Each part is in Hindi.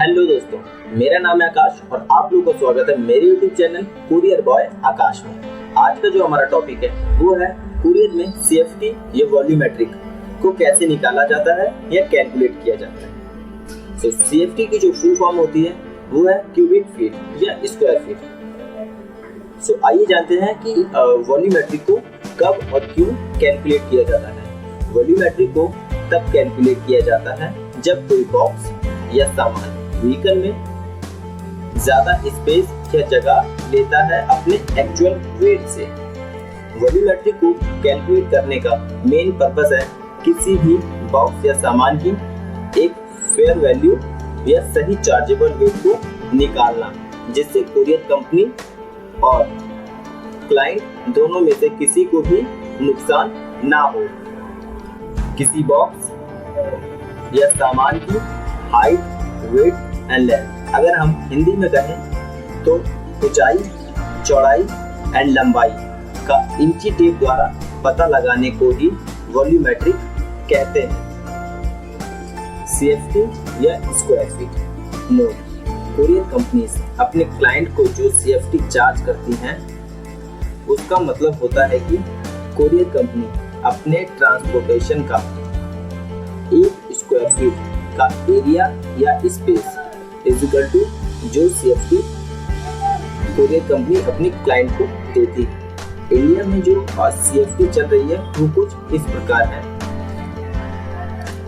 हेलो दोस्तों, मेरा नाम है आकाश और आप लोगों का स्वागत है मेरे यूट्यूब चैनल कुरियर बॉय आकाश में। आज का जो हमारा टॉपिक है वो है कुरियर में सीएफटी या वॉल्यूमेट्रिक को कैसे निकाला जाता है या कैलकुलेट किया जाता है। तो सीएफटी की जो फुल फॉर्म होती है वो है क्यूबिक फीट या स्क्वायर फीट। सो आइए जानते हैं कि वॉल्यूमेट्रिक को कब और क्यों कैलकुलेट किया जाता है। वॉल्यूमेट्रिक को तब कैलकुलेट किया जाता है जब कोई बॉक्स या सामान व्हीकल में ज्यादा स्पेस या जगह लेता है अपने एक्चुअल वेट से। वॉल्यूमेट्रिक को कैलकुलेट करने का मेन पर्पस है किसी भी बॉक्स या सामान की एक फेयर वैल्यू या सही चार्जेबल वेट को निकालना, जिससे कुरियर कंपनी और क्लाइंट दोनों में से किसी को भी नुकसान ना हो। किसी बॉक्स या सामान की हाइट, वेट एंड लेंथ, अगर हम हिंदी में कहें तो ऊंचाई, चौड़ाई एंड लंबाई का इंची टेप द्वारा पता लगाने को ही वॉल्यूमेट्रिक कहते हैं। सीएफटी या square feet. Note: courier companies अपने क्लाइंट को जो सीएफटी चार्ज करती हैं उसका मतलब होता है कि कुरियर कंपनी अपने ट्रांसपोर्टेशन का एक स्क्वायर फीट का एरिया या स्पेस इक्वल टू जो सीएफटी कुरियर कंपनी अपनी क्लाइंट को देती है। इंडिया में जो सीएफटी चल रही है वो कुछ इस प्रकार है: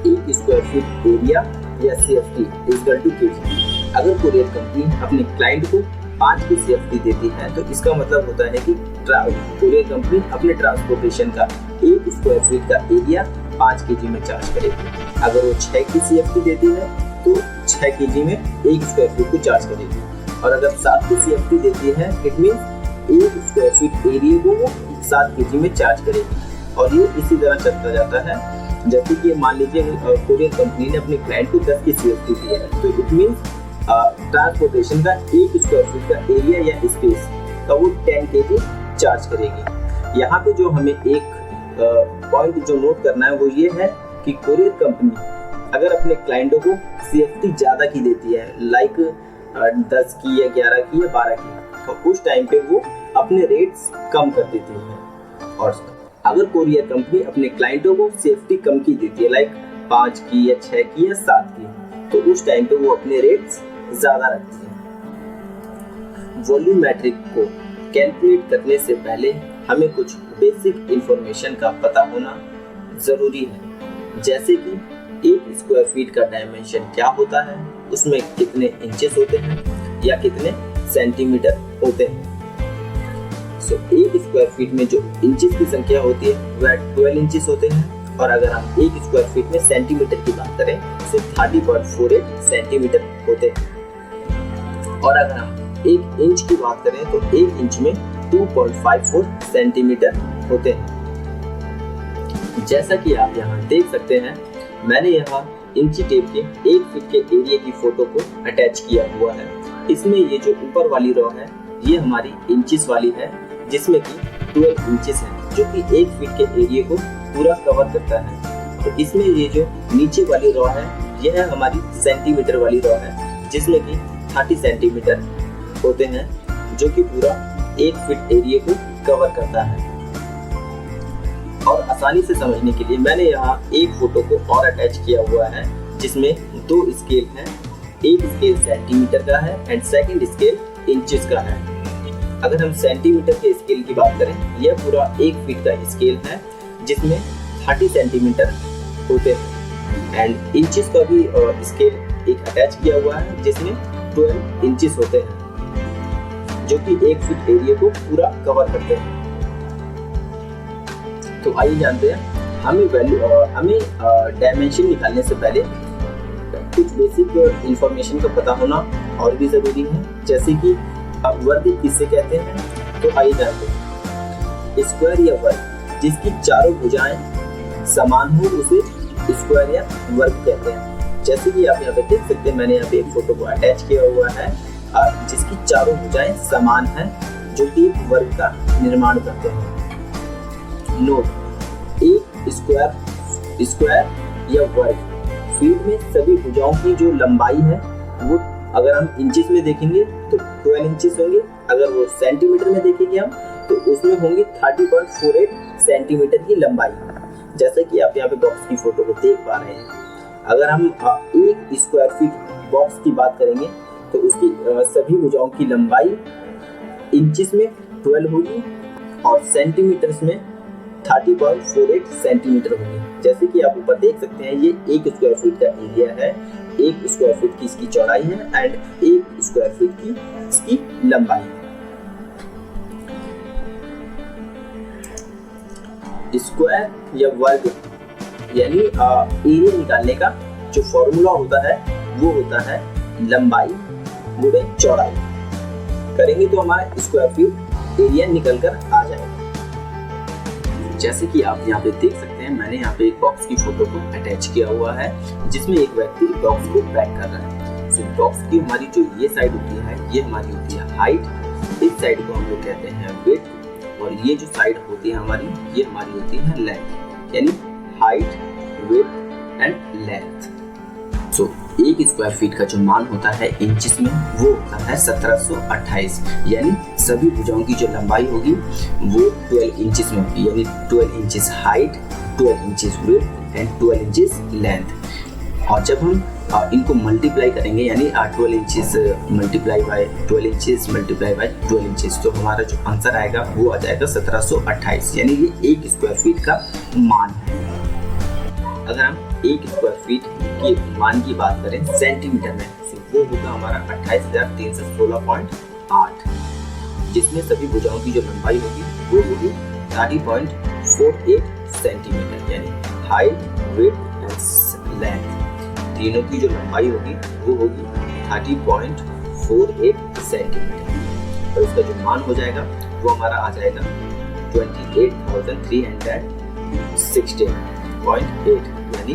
एक स्क्वायर फीट एरिया या सीएफटी इक्वल टू केजी। अगर कुरियर कंपनी अपने क्लाइंट को 5 की सीएफटी देती है तो इसका मतलब होता है कि कुरियर कंपनी अपने ट्रांसपोर्टेशन का एक स्क्वायर फीट का एरिया 5 केजी में चार्ज करेगी। अगर वो 6 की सीएफटी देती है तो 6 केजी में एक स्क्वायर फीट को चार्ज करेगी, और अगर 7 की सीएफटी देती है इट मींस एक स्क्वायर फीट एरिया को वो 7 केजी में चार्ज करेगी। और ये इसी तरह चलता जाता है। जैसे कि मान लीजिए कुरियर कंपनी ने अपने क्लाइंट को 10 की सीएफटी दी है तो इट मींस ट्रांसपोर्टेशन का एक स्क्वायर फीट का एरिया या स्पेस का वो 10 केजी चार्ज करेगी। यहाँ पे जो हमें एक पॉइंट जो नोट करना है वो ये है कि कुरियर कंपनी अगर अपने क्लाइंटों को सीएफटी ज्यादा की देती है, लाइक 10 की या 11 की या 12 की, तो उस टाइम पे वो अपने रेट्स कम कर देती है। और अगर कुरियर कंपनी अपने क्लाइंटों को सीएफटी कम की देती है, लाइक 5 की या 6 की या 7 की, तो उस टाइम पे वो अपने रेट्स ज्यादा रखती है। वॉल्यूमेट्रिक को कैलकुलेट करने से पहले हमें कुछ बेसिक इंफॉर्मेशन का पता होना जरूरी है, जैसे कि एक स्क्वायर फीट का डायमेंशन क्या होता है, उसमें कितने इंचेस होते हैं या कितने सेंटीमीटर होते हैं। सो एक स्क्वायर फीट में जो इंचेस की संख्या होती है वह 12 इंचेस होते हैं, और अगर हम एक स्क्वायर फीट में सेंटीमीटर की बात करें तो 30.48 सेंटीमीटर होते हैं, और अगर हम एक इंच की बात करें तो एक इंच में 2.54 सेंटीमीटर होते हैं। जैसा कि आप यहाँ देख सकते हैं, मैंने यहाँ इंची टेप के 1 फीट के एरिया की फोटो को अटैच किया हुआ है। इसमें ये जो ऊपर वाली रॉ है ये हमारी इंचेस वाली है, जिसमें कि 12 इंचेस है जो कि 1 फीट के एरिया को पूरा कवर करता है। तो इसमें ये जो नीचे वाली रॉ है यह है हमारी सेंटीमीटर वाली रॉ है, जिसमें कि 30 सेंटीमीटर होते हैं जो कि पूरा 1 फीट एरिया को कवर करता है। और आसानी से समझने के लिए मैंने यहाँ एक फोटो को और अटैच किया हुआ है, जिसमें 2 स्केल हैं। एक स्केल सेंटीमीटर का है एंड सेकंड स्केल इंचेस का है। अगर हम सेंटीमीटर के स्केल की बात करें, यह पूरा 1 फीट का स्केल है जिसमें 30 सेंटीमीटर होते हैं, एंड इंचेस का भी स्केल एक अटैच किया हुआ है जिसमें 12 इंचेस होते हैं जो कि 1 फीट एरिया को पूरा कवर करते हैं। तो आइए जानते हैं हमें डायमेंशन निकालने से पहले कुछ बेसिक इंफॉर्मेशन का पता होना और भी जरूरी है, जैसे कि वर्ग किससे कहते हैं। तो आइए जानते हैं, स्क्वायर या वर्ग जिसकी चारों भुजाएं समान हो उसे स्क्वायर या वर्ग कहते हैं। जैसे कि आप यहाँ पे देख सकते हैं, मैंने यहाँ पे एक फोटो को अटैच किया हुआ है जिसकी चारों भुजाएं समान हैं, जो कि एक वर्ग का निर्माण करते हैं। नोट: एक स्क्वायर या वर्ग फीट में सभी भुजाओं की जो लंबाई है वो अगर हम इंचेस में देखेंगे तो 12 इंचेस होंगे, अगर वो सेंटीमीटर में देखेंगे हम तो उसमें होंगी 30.48 सेंटीमीटर की लंबाई। जैसे कि आप यहाँ पे बॉक्स की फोटो को देख पा रहे हैं। अगर हम 1 स्क्वायर फीट बॉक्स की बात करेंगे तो उसकी सभी भुजाओं की लंबाई इंचेस में 12 होगी और सेंटीमीटर्स में 30.48 सेंटीमीटर होगी। जैसे कि आप ऊपर देख सकते हैं, ये 1 स्क्वायर फीट का एरिया है, 1 स्क्वायर फीट की इसकी चौड़ाई है एंड 1 स्क्वायर फीट की इसकी लंबाई है। स्क्वायर या वर्ग यानी एरिया निकालने का जो फॉर्मूला होता है वो होता है लंबाई गुणे चौड़ाई। करेंगे तो हमारा स्क्वायर फीट एरिया निकल कर आ जाएगा। जैसे कि आप यहाँ पे देख सकते हैं, मैंने यहाँ पे एक बॉक्स की फोटो को अटैच किया हुआ है जिसमें एक व्यक्ति बॉक्स को पैक कर रहा है। सो बॉक्स की हमारी जो ये साइड होती है ये हमारी होती है हाइट, इस साइड को हम लोग कहते हैं विड्थ और ये जो साइड होती है हमारी ये हमारी होती है लेंथ, यानी height, width and length. So 1 square feet का जो मान होता है इंचेस में वो होता है 1728, यानी सभी भुजाओं की जो लंबाई होगी वो 12 इंचेस में होगी, यानी 12 inches height, 12 inches width and 12 inches length. और जब हम इनको मल्टीप्लाई करेंगे यानी 12 inches multiply by 12 inches multiply by 12 inches, तो हमारा जो आंसर आएगा वो आ जाएगा 1728, यानी ये 1 स्क्वायर फीट का मान है। अगर हम 1 स्क्वायर फीट के मान की बात करें सेंटीमीटर में तो वो होगा हमारा 28,316.8, जिसमें सभी भुजाओं की जो लंबाई होगी वो होगी 30.48 सेंटीमीटर, यानी हाइट, विड्थ एंड लेंथ तीनों की जो लंबाई होगी वो होगी 30.48 सेंटीमीटर। और इसका जो मान हो जाएगा वो हमारा आ जाएगा 28,316.8, यानी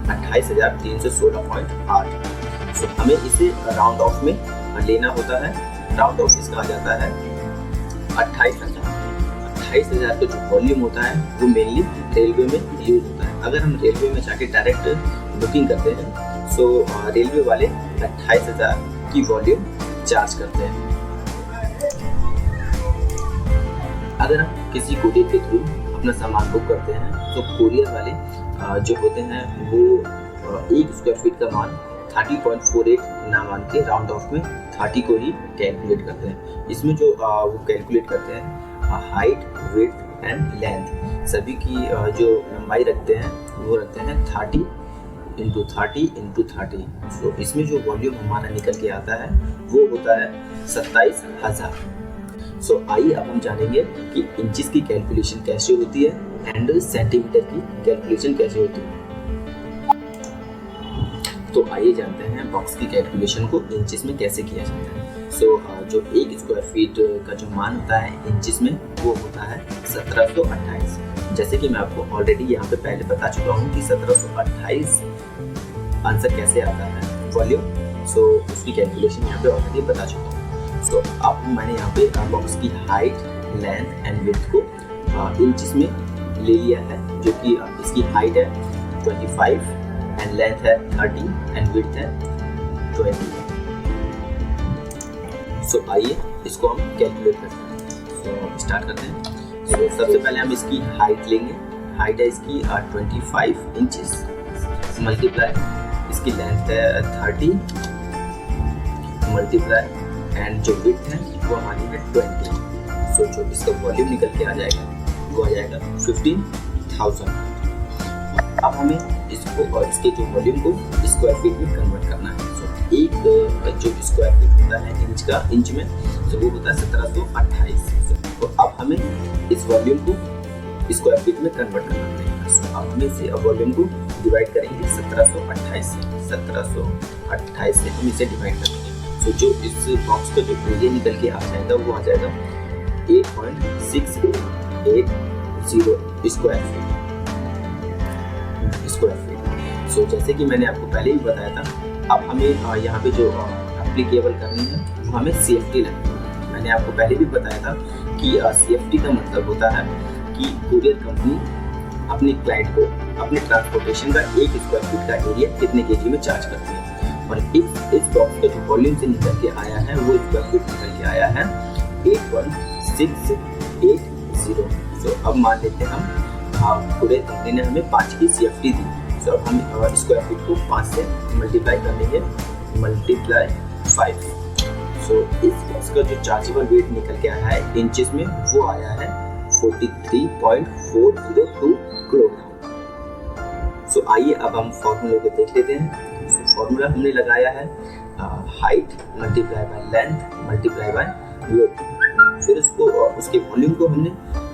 28,316.8। तो हमें इसे राउंड ऑफ में लेना होता है। राउंड ऑफ इसका आ जाता है 28,000। 28,000 का जो वॉल्यूम होता है वो मेनली रेलवे में यूज होता है। अगर हम रेलवे में जाके डायरेक्ट बुकिंग करते हैं तो रेलवे वाले 28,000 की वॉल्यूम चार्ज करते हैं। अगर हम किसी कोरियर के थ्रू अपना सामान बुक करते हैं तो कोरियर वाले जो होते हैं वो 1 स्क्वायर फीट का मान 30.48 ना मान के राउंड ऑफ में 30 को ही कैलकुलेट करते हैं। इसमें जो वो कैलकुलेट करते हैं हाइट, विड्थ एंड लेंथ सभी की जो लंबाई रखते हैं वो रखते हैं 30 इंटू 30। तो इसमें जो वॉल्यूम हमारा निकल के आता है वो होता है 27,000। सो आइए अब हम जानेंगे कि इंचेस की कैलकुलेशन कैसे होती है एंड सेंटीमीटर की कैलकुलेशन कैसे होती है। तो आइए जानते हैं बॉक्स की कैलकुलेशन को इंचेस में कैसे किया जाता है। सो जो 1 स्क्वायर फीट का जो मान होता है इंचेस में वो होता है 1728। जैसे कि मैं आपको ऑलरेडी यहाँ पे पहले बता चुका हूँ कि 1728 आंसर कैसे आता है वॉल्यूम। सो उसकी कैलकुलेशन यहाँ पे ऑलरेडी बता चुका हूँ। सो अब मैंने यहाँ पे बॉक्स की हाइट, लेंथ एंड विड्थ को इंचेस में ले लिया है, जो कि इसकी हाइट है 25 एंड लेंथ है 30 एंड विड्थ है 20। सो आइए इसको हम कैलकुलेट करते हैं। सो स्टार्ट करते हैं। सो सबसे पहले हम इसकी हाइट लेंगे। हाइट है इसकी 25 इंचेस मल्टीप्लाई इसकी लेंथ है 30 मल्टीप्लाई एंड जो विड्थ है वो हमारी है 20। सो जो इसका वॉल्यूम निकल के आ जाएगा वो आ जाएगा 15,000। अब हमें इसको और इसके जो वॉल्यूम को स्क्वायर फीट में कन्वर्ट करना है। सो एक जो स्क्वायर फीट होता है इंच में तो वो होता है 1728। तो अब हमें इस वॉल्यूम को स्क्वायर फीट में कन्वर्ट करना है। सो अब हमें इसे वॉल्यूम को डिवाइड करेंगे 1728 से। 1728 से हम इसे डिवाइड करेंगे। सो जो इस बॉक्स का जो एरिया निकल के आ जाएगा वो आ जाएगा 8.680 स्क्वायर फीट। सो जैसे कि मैंने आपको पहले ही बताया था, अब हमें यहाँ पे जो एप्लीकेबल करनी है वो हमें CFT लगनी है। मैंने आपको पहले भी बताया था कि CFT का मतलब होता है कि कोरियर कंपनी अपने क्लाइंट को अपने ट्रांसपोर्टेशन का 1 स्क्वायर फीट का एरिया कितने केजी में चार्ज करती है। और इस बॉक्स का जो वॉल्यूम से निकल के आया है वो स्क्वायर फीट निकल के आया है 81680। सो अब मान लेते हैं हम कुरियर कंपनी ने हमें 5 की CFT दी। सो अब हम स्क्वायर फीट को 5 से मल्टीप्लाई कर लेंगे, मल्टीप्लाई 5। सो इस बॉक्स का जो चार्जेबल वेट निकल के आया है इंचेस में वो आया है 43.402 किलोग्राम। सो आइए अब हम फॉर्मूले को देख लेते हैं। सो फॉर्मूला हमने लगाया है height multiply by length multiply by wait. फिर उसके वॉल्यूम को हमने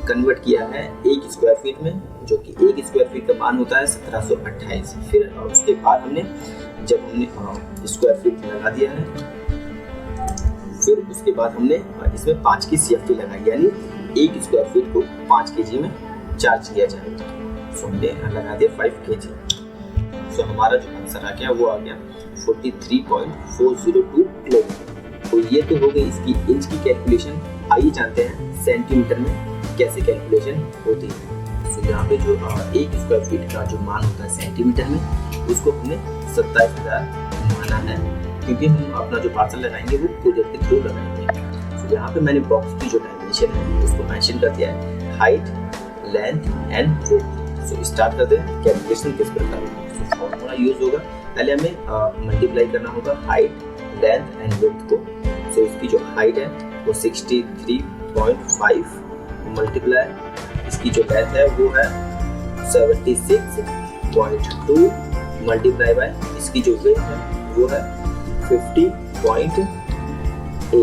कन्वर्ट किया है 1 स्क्वायर फीट में, जो कि 1 स्क्वायर फीट का मान होता है 1728। फिर उसके बाद हमने स्क्वायर फीट लगा दिया है, फिर उसके बाद हमने इसमें 5 की CFT लगाई, यानी 1 स्क्वायर फीट को 5 kg में चार्ज किया जाएगा। सो हमने लगा दिया 5 kg। सो हमारा जो आंसर आ गया वो आ गया 43.402 किलोग्राम। तो ये तो हो गई इसकी इंच की कैलकुलेशन। आइए जानते हैं सेंटीमीटर में कैसे कैलकुलेशन होती है। सो यहाँ पे जो 1 स्क्वायर फीट का जो मान होता है सेंटीमीटर में, उसको हमने 27,000 माना है, क्योंकि हम अपना जो पार्सल लगाएंगे वो कुरियर के थ्रू लगाएंगे। सो यहाँ पे मैंने बॉक्स की जो डायमेंशन है उसको मेंशन कर दिया है, height length and weight. So start करते हैं कैलकुलेशन किस प्रकार होगा। सो फॉर्मूला यूज होगा, पहले हमें मल्टीप्लाई करना होगा हाइट लेंथ एंड वेट को। सो इसकी जो हाइट है वो 63.5 मल्टीप्लाई इसकी जो लेंथ है वो है 76.2 मल्टीप्लाई बाय इसकी जो वेट है वो है 50.8। तो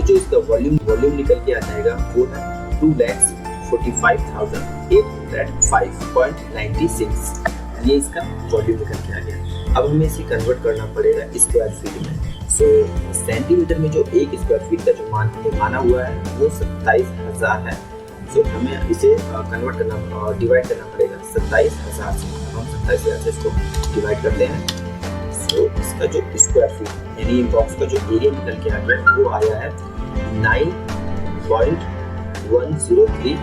जो इसका वॉल्यूम निकल के आ जाएगा वो है 2,45,805.96। ये इसका वॉल्यूम निकल के आ गया। अब हमें इसे कन्वर्ट करना पड़ेगा स्क्वायर फीट में। सो सेंटीमीटर में जो 1 स्क्वायर फीट का जो मान माना हुआ है वो 27,000 है। सो हमें इसे कन्वर्ट करना डिवाइड करना पड़ेगा 27,000 से। हम 27,000 से इसको डिवाइड करते हैं। सो इसका जो स्क्वायर फीट यानी बॉक्स का जो एरिया निकल के आ गया वो आया है 9.103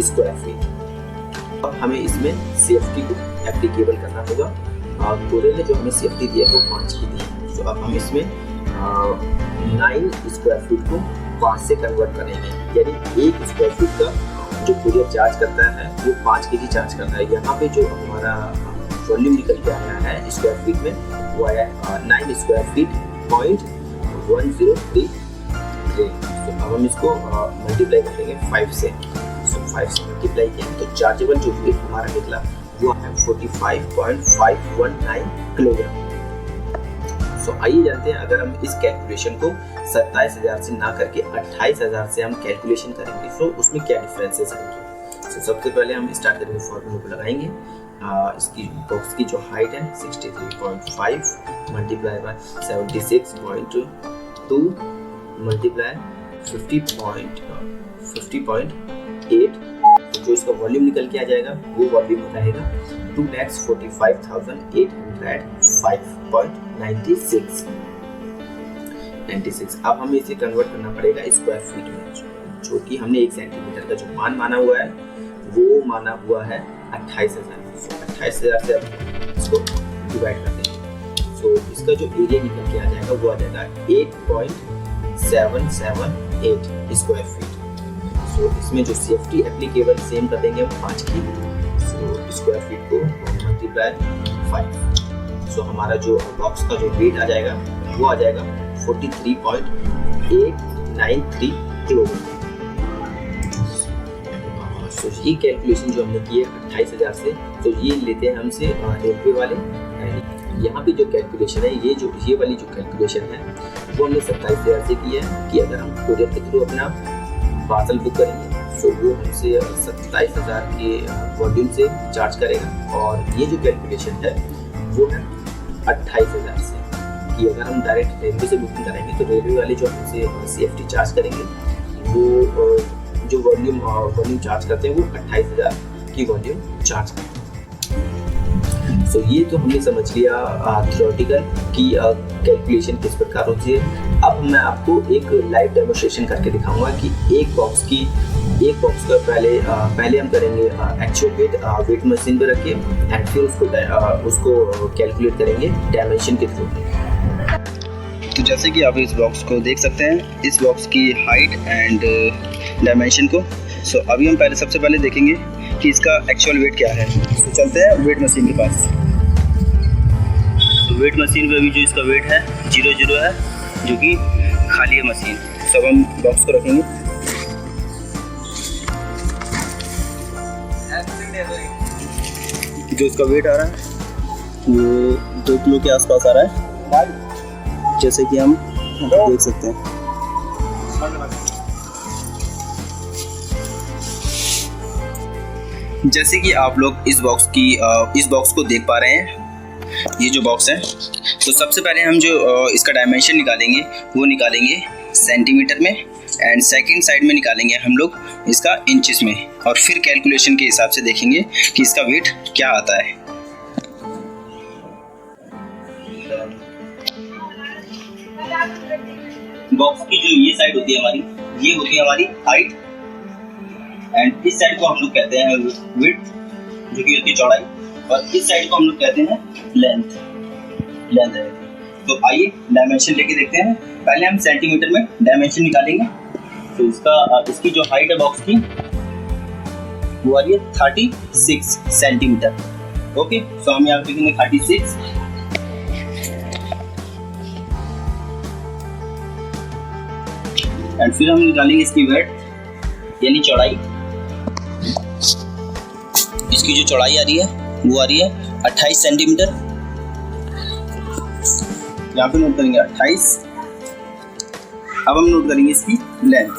स्क्वायर फीट। अब हमें इसमें CFT को एप्लीकेबल करना होगा। कुरियर ने जो हमें CFT दिया है वो 5 की दी है। तो अब हम इसमें 9 स्क्वायर फीट को 5 से कन्वर्ट करेंगे, यानी 1 स्क्वायर फीट का जो कुरियर चार्ज करता है वो 5 kg चार्ज करता है। यहाँ पे जो हमारा वॉल्यूम निकल के आया है स्क्वायर फीट में वो आया है 9 स्क्वायर फीट .103। तो अब हम इसको मल्टीप्लाई करेंगे 5 से। सो 5 से मल्टीप्लाई किया तो चार्जेबल जो वेट हमारा निकला वो है 45.519 किलोग्राम। सो आइए जानते हैं, अगर हम इस कैलकुलेशन को 27,000 से ना करके 28,000 से हम कैलकुलेशन करेंगे तो उसमें क्या डिफरेंसेस आएंगे। सो सबसे पहले हम स्टार्ट करेंगे फॉर्मूले को लगाएंगे। इसकी बॉक्स की जो हाइट है 63.5 मल्टीप्लाई बाय 76.2 मल्टीप्लाई 50.8। जो इसका वॉल्यूम निकल के आ जाएगा वो वॉल्यूम रहेगा 2,45,805.96। अब हमें इसे कन्वर्ट करना पड़ेगा स्क्वायर फीट में, जो कि हमने 1 सेंटीमीटर का जो मान माना हुआ है वो माना हुआ है 28,000। 28,000 से अब इसको डिवाइड करते हैं। सो इसका जो एरिया निकल के आ जाएगा वो आ जाएगा 8.778 स्क्वायर फीट। सो इसमें जो CFT एप्लीकेबल सेम कर देंगे हम 5 की। सो स्क्वायर फीट को मल्टीप्लाई 5। सो हमारा जो बॉक्स का जो वेट आ जाएगा वो आ जाएगा 43.893 किलोग्राम। सो ये कैलकुलेशन जो हमने की है 28,000 से, तो ये लेते हैं हमसे रेलवे वाले। यहाँ पे जो कैलकुलेशन है ये वाली जो कैलकुलेशन है वो हमने 27,000 से की है कि अगर हम कुरियर के थ्रू अपना पार्सल बुक करेंगे तो वो हमसे 27,000 के वॉल्यूम से चार्ज करेगा। और ये जो कैलकुलेशन है वो है 28,000 से कि अगर हम डायरेक्ट रेलवे से बुकिंग करेंगे तो रेलवे वाले जो हमसे CFT चार्ज करेंगे वो जो वॉल्यूम चार्ज करते हैं वो 28,000 की वॉल्यूम चार्ज करते हैं। सो ये तो हमने समझ लिया थ्योरेटिकल की कैलकुलेशन किस प्रकार होती है। अब मैं आपको एक लाइव डेमोस्ट्रेशन करके दिखाऊंगा कि एक बॉक्स का पहले हम करेंगे एक्चुअल वेट मशीन पे रख के एंड फिर उसको कैलकुलेट करेंगे डायमेंशन के थ्रू। तो जैसे कि आप इस बॉक्स को देख सकते हैं, इस बॉक्स की हाइट एंड डायमेंशन को। सो अभी हम सबसे पहले देखेंगे कि इसका एक्चुअल वेट क्या है। तो चलते हैं वेट मशीन के पास। तो वेट मशीन पे अभी जो इसका वेट है 00 है, जो कि खाली है मशीन। सब हम बॉक्स को रखेंगे। जो इसका वेट आ रहा है वो 2 किलो के आसपास आ रहा है, जैसे कि हम देख सकते हैं। जैसे कि आप लोग इस बॉक्स को देख पा रहे हैं, ये जो बॉक्स है। तो सबसे पहले हम जो इसका डायमेंशन निकालेंगे वो निकालेंगे सेंटीमीटर में, एंड सेकंड साइड में निकालेंगे हम लोग इसका इंचेस में, और फिर कैलकुलेशन के हिसाब से देखेंगे कि इसका वेट क्या आता है। बॉक्स की जो ये साइड होती है हमारी, ये होती है हमारी हाइट, एंड इस साइड को हम लोग कहते हैं विड्थ, जो कि होती है चौड़ाई, और इस साइड को हम लोग कहते हैं लेंथ है। तो आइए डायमेंशन लेके देखते हैं। पहले हम सेंटीमीटर में डायमेंशन निकालेंगे। तो इसकी जो हाइट है बॉक्स की वो आ रही है 36 सेंटीमीटर। ओके, सो हम यहाँ पे लिखेंगे 36, एंड फिर हम निकालेंगे इसकी विड्थ यानी चौड़ाई। इसकी जो चौड़ाई आ रही है वो आ रही है 28 सेंटीमीटर। यहाँ पे नोट करेंगे 28। अब हम नोट करेंगे इसकी लेंथ,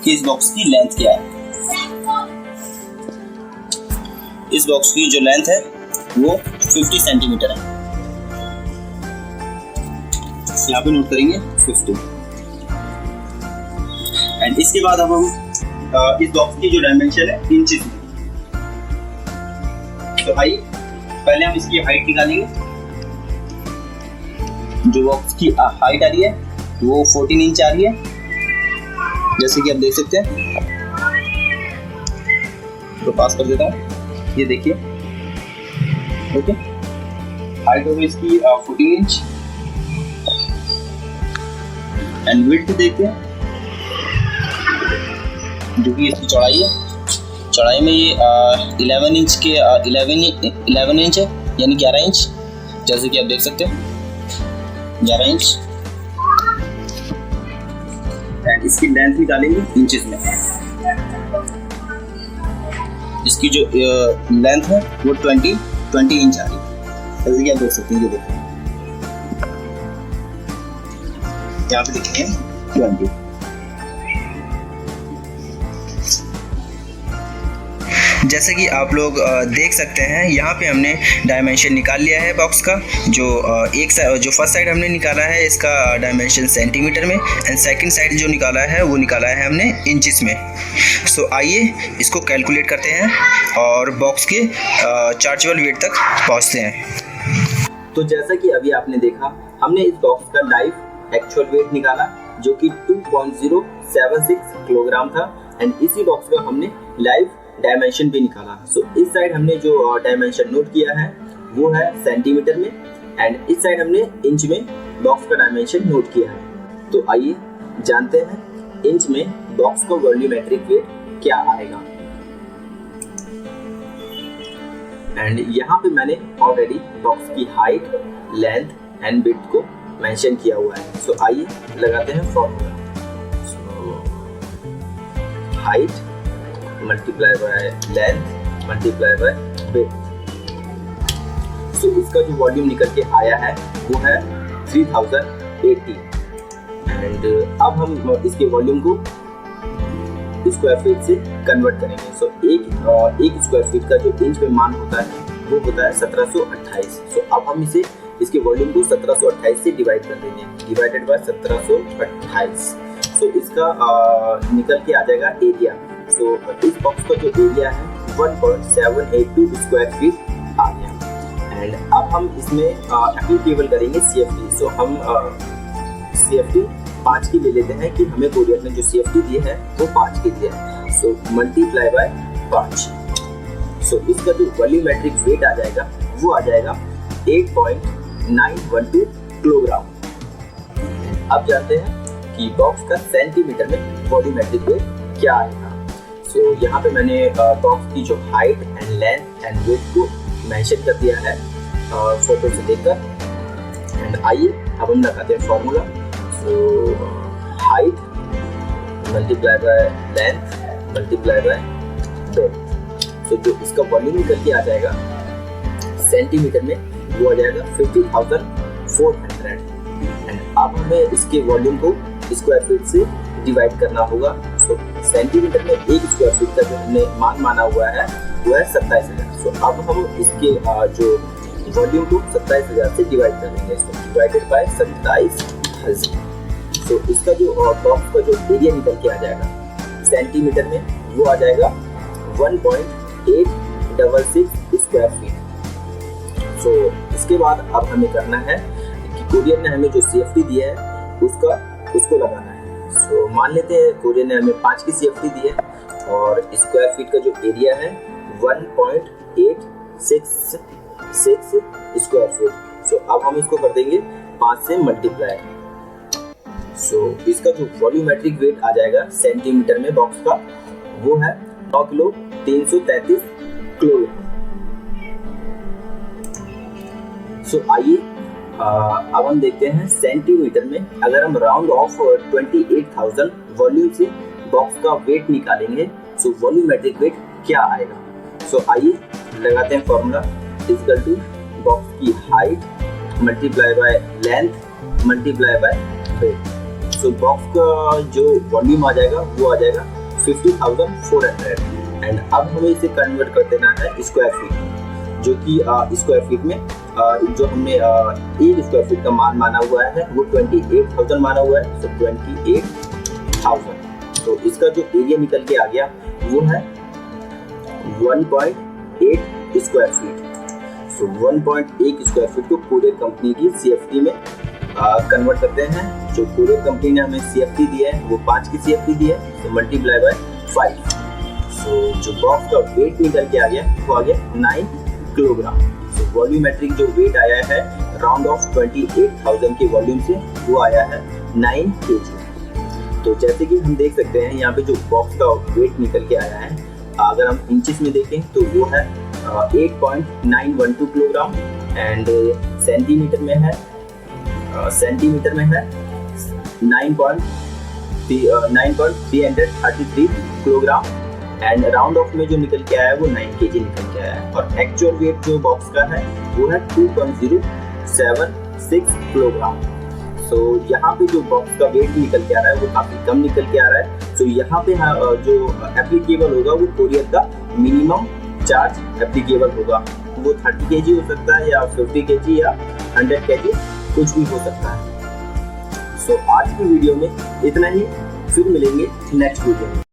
कि इस बॉक्स की लेंथ क्या है। इस बॉक्स की जो लेंथ है वो 50 सेंटीमीटर है। यहाँ पे नोट करेंगे 50। एंड इसके बाद अब हम इस बॉक्स की जो डायमेंशन है इंचेस में। तो आइए पहले हम इसकी हाइट निकालेंगे। जो बॉक्स की हाइट आ रही है वो 14 इंच आ रही है, जैसे कि आप देख सकते हैं। तो पास कर देता हूँ, ये देखिए। ओके, हाइट होगी इसकी 14 इंच, एंड विड्थ देखते हैं जो कि इसकी चौड़ाई है। चौड़ाई में ये 11 इंच है, यानी 11 इंच, जैसे कि आप देख सकते हैं 11 इंच। एंड इसकी लेंथ निकालेंगे इंचेस में। इसकी जो लेंथ है वो 20 इंच आ रही है, जैसे कि आप देख सकते हैं। ये देखिए, यहाँ पे लिखेंगे 20। जैसे कि आप लोग देख सकते हैं, यहाँ पे हमने डायमेंशन निकाल लिया है बॉक्स का। जो फर्स्ट साइड हमने निकाला है इसका डायमेंशन सेंटीमीटर में, एंड सेकंड साइड जो निकाला है वो निकाला है हमने इंचेस में। सो आइए इसको कैलकुलेट करते हैं और बॉक्स के चार्जेबल वेट तक पहुँचते हैं। तो जैसा कि अभी आपने देखा, हमने इस बॉक्स का लाइव एक्चुअल वेट निकाला जो कि 2.076 किलोग्राम था, एंड इसी बॉक्स का हमने लाइव डायमेंशन भी निकाला। सो इस साइड हमने जो डायमेंशन नोट किया है वो है सेंटीमीटर में, एंड इस साइड हमने इंच में बॉक्स का डायमेंशन नोट किया है। तो आइए जानते हैं इंच में बॉक्स का वॉल्यूमेट्रिक वेट क्या आएगा। एंड यहाँ पे मैंने ऑलरेडी बॉक्स की हाइट, लेंथ एंड विड्थ को मेंशन किया हुआ है। सो आइए लगाते हैं formula. Height multiply by length multiply by width. So इसका जो वॉल्यूम निकल के आया है वो है 3080, एंड अब हम इसके वॉल्यूम को स्क्वायर फीट से कन्वर्ट करेंगे। सो एक स्क्वायर फीट का जो इंच में मान होता है वो होता है 1728। सो अब हम इसके वॉल्यूम को 1728 से डिवाइड कर देंगे, डिवाइडेड बाय 1728। सो इसका निकल के आ जाएगा एरिया। सो इस बॉक्स का जो एरिया है 1.782 स्क्वायर फीट आ गया। एंड अब हम इसमें एप्लीकेबल करेंगे CFD। सो हम CFD 5 की ले लेते हैं कि हमें कोरियर ने जो CFT दी है वो 5 की दी है। So multiply by 5। सो इसका जो वॉल्यूमेट्रिक वेट आ जाएगा वो आ जाएगा 8.912 किलोग्राम। अब जानते हैं कि बॉक्स का सेंटीमीटर में वॉल्यूमेट्रिक वेट क्या आएगा। सो यहाँ पे मैंने बॉक्स की जो height and length and weight को मेंशन कर दिया है फोटो से देखकर। एंड आइए अब हम लगाते हैं formula. So height multiply by length multiply by weight. So जो इसका वॉल्यूम निकल के आ जाएगा सेंटीमीटर में वो आ जाएगा 50,400। एंड अब हमें इसके वॉल्यूम को स्क्वायर फीट से डिवाइड करना होगा। सो सेंटीमीटर में 1 स्क्वायर फीट का जो हमने मान माना हुआ है वो है 27,000। सो अब हम इसके जो वॉल्यूम को 27,000 से डिवाइड कर देंगे। So divided by 27,000। सो इसका जो बॉक्स का जो एरिया निकल के आ जाएगा सेंटीमीटर में वो आ जाएगा 1.866 स्क्वायर फीट। सो इसके बाद अब हमें करना है कि कोरियर ने हमें जो CFT दिया है उसको लगाना है। सो मान लेते हैं कोरियर ने हमें 5 की CFT दी है और स्क्वायर फीट का जो एरिया है 1.866 स्क्वायर फीट। सो अब हम इसको कर देंगे 5 से मल्टीप्लाई। सो इसका जो वॉल्यूमेट्रिक वेट आ जाएगा सेंटीमीटर में बॉक्स का वो है 9 किलो 333 किलोग्राम। सो आइए अब हम देखते हैं सेंटीमीटर में अगर हम राउंड ऑफ 28,000 वॉल्यूम से बॉक्स का वेट निकालेंगे सो वॉल्यूमेट्रिक वेट क्या आएगा। सो आइए लगाते हैं फॉर्मूला इक्वल टू बॉक्स की height multiply by length multiply by weight. So box का जो वॉल्यूम आ जाएगा वो आ जाएगा 50,400। एंड अब हमें इसे कन्वर्ट कर देना है स्क्वायर फीट, जो कि स्क्वायर फीट में जो हमने 1 स्क्वायर फीट का मान माना हुआ है वो 28,000 माना हुआ है। सो 28,000। तो इसका जो एरिया निकल के आ गया वो है 1.8 स्क्वायर फीट। सो 1.8 स्क्वायर फीट को कोरियर कंपनी की CFT में कन्वर्ट करते हैं। जो कोरियर कंपनी ने हमें CFT दी है वो 5 की CFT दी है। तो मल्टीप्लाई बाय 5। सो जो बॉक्स का वेट निकल के आ गया वो आ गया 9 किलोग्राम। सो वॉल्यूमेट्रिक जो वेट आया है राउंड ऑफ 28,000 के वॉल्यूम से वो आया है 9 kg। तो जैसे कि हम देख सकते हैं यहाँ पे जो बॉक्स का वेट निकल के आया है अगर हम इंचेस में देखें तो वो है 8.912 किलोग्राम। एंड सेंटीमीटर में है 9.333 किलोग्राम। एंड राउंड ऑफ में जो निकल के आया है वो 9 kg निकल के आया है। और एक्चुअल वेट जो बॉक्स का है वो है 2.076 किलोग्राम। सो यहाँ पे जो बॉक्स का वेट निकल के आ रहा है वो काफ़ी कम निकल के आ रहा है। सो यहाँ पे जो एप्लीकेबल होगा वो कोरियर का मिनिमम चार्ज एप्लीकेबल होगा। वो 30 kg हो सकता है या 50 kg या 100 kg कुछ भी हो सकता है। सो आज की वीडियो में इतना ही, फिर मिलेंगे नेक्स्ट वीडियो में।